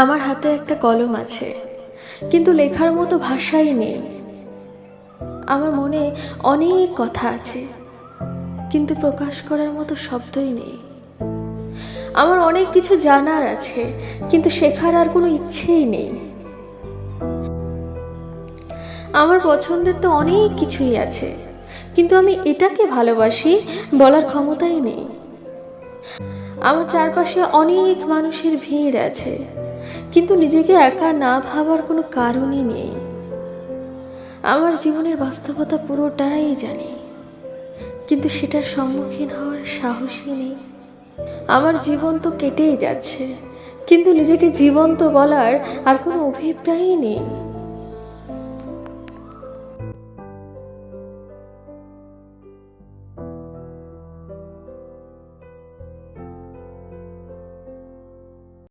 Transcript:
আমার হাতে একটা কলম আছে, কিন্তু লেখার মতো ভাষাই নেই। আমার মনে অনেক কথা আছে, কিন্তু প্রকাশ করার মতো শব্দই নেই। আমার অনেক কিছু জানার আছে, কিন্তু শেখার আর কোনো ইচ্ছেই নেই। আমার পছন্দের তো অনেক কিছুই আছে, কিন্তু আমি এটাকে ভালোবাসি বলার ক্ষমতাই নেই। আমার চারপাশে অনেক মানুষের ভিড় আছে, কিন্তু নিজেকে একা না ভাবার কোনো কারণই নেই। আমার জীবনের বাস্তবতা পুরোটাই জানি, কিন্তু সেটার সম্মুখীন হওয়ার সাহসই নেই। আমার জীবন তো কেটেই যাচ্ছে, কিন্তু নিজেকে জীবন্ত বলার আর কোনো অভিপ্রায়ই নেই।